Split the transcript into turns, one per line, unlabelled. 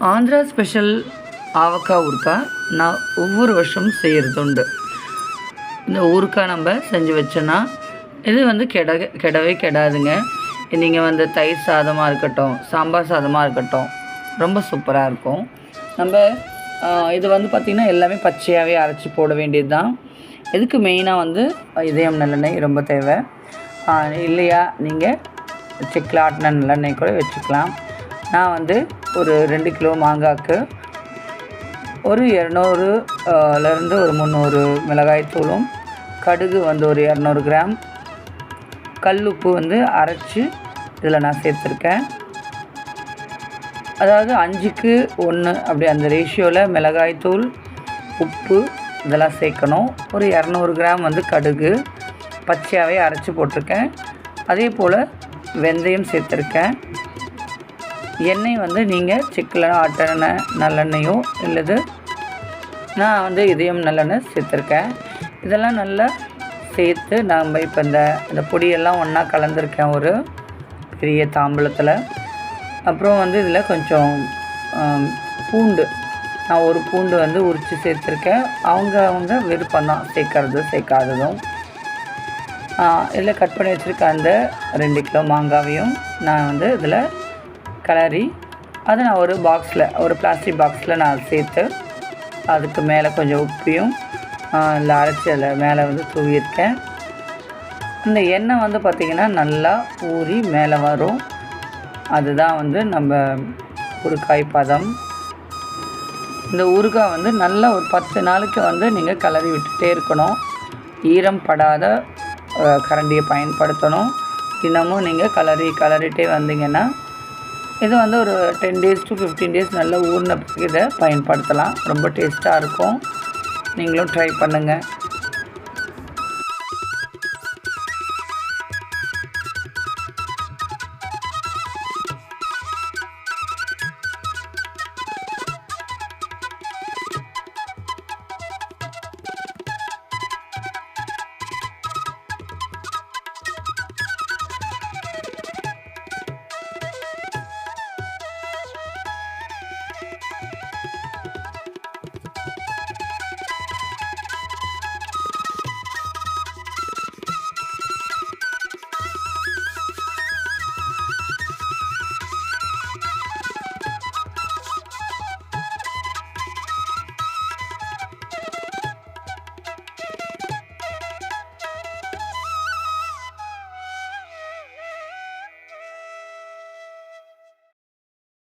Andhra special ஆவக்காய் ஊறுகாய் நான் ஒவ்வொரு வருஷமும் செய்கிறதுண்டு. இந்த ஊறுகாய் நம்ம செஞ்சு வச்சோன்னா இது வந்து கெடவே கெடாதுங்க. நீங்கள் வந்து தயிர் சாதமாக இருக்கட்டும், சாம்பார் சாதமாக இருக்கட்டும், ரொம்ப சூப்பராக இருக்கும். நம்ம இது வந்து பார்த்திங்கன்னா எல்லாமே பச்சையாகவே அரைச்சி போட வேண்டியது தான். இதுக்கு மெயினாக வந்து இதயம் நல்லெண்ணெய் ரொம்ப தேவை. இல்லையா நீங்கள் செக்கில் ஆட்டின நல்லெண்ணெய் கூட வச்சுக்கலாம். நான் வந்து ஒரு 2 கிலோ மாங்காய்க்கு ஒரு 200லேருந்து ஒரு 300 மிளகாய் தூளும், கடுகு வந்து ஒரு 200 கிராம், கல்லுப்பு வந்து அரைச்சி இதில் நான் சேர்த்துருக்கேன். அதாவது 5க்கு 1 அப்படி அந்த ரேஷியோவில் மிளகாய் தூள், உப்பு இதெல்லாம் சேர்க்கணும். ஒரு 200 கிராம் வந்து கடுகு பச்சையாகவே அரைச்சி போட்டிருக்கேன். அதே போல் வெந்தயம் சேர்த்துருக்கேன். எண்ணெய் வந்து நீங்கள் செக்கில் ஆட்டின நல்லெண்ணெயோ இல்லது நான் வந்து இதயம் நல்லெண்ணெய் சேர்த்துருக்கேன். இதெல்லாம் நல்லா சேர்த்து நம்ம இப்போ இந்த பொடியெல்லாம் ஒன்றா கலந்துருக்கேன் ஒரு பெரிய தாம்பூலத்தில். அப்புறம் வந்து இதில் கொஞ்சம் பூண்டு, நான் ஒரு பூண்டு வந்து உரித்து சேர்த்துருக்கேன். அவங்க விருப்பம்தான் சேர்க்கறது சேர்க்காததும். இதில் கட் பண்ணி வச்சுருக்க அந்த 2 கிலோ மாங்காவையும் நான் வந்து இதில் கிளறி அதை நான் ஒரு பிளாஸ்டிக் பாக்ஸில் நான் சேர்த்து அதுக்கு மேலே கொஞ்சம் உப்பையும் இல்லை அரைச்சி அதில் மேலே வந்து தூவியிருக்கேன். இந்த எண்ணெய் வந்து பார்த்திங்கன்னா நல்லா ஊறி மேலே வரும். அதுதான் வந்து நம்ம ஊறுகாய் பதம். இந்த ஊறுகாய் வந்து நல்லா ஒரு 10 நாளைக்கு வந்து நீங்கள் கிளறி விட்டுட்டே இருக்கணும். ஈரம் படாத கரண்டியை பயன்படுத்தணும். தினமும் நீங்கள் கிளறிட்டே வந்தீங்கன்னா இது வந்து ஒரு 10 days to 15 days நல்லா ஊறின பிறகு இதை பயன்படுத்தலாம். ரொம்ப டேஸ்ட்டாக இருக்கும். நீங்களும் ட்ரை பண்ணுங்கள்.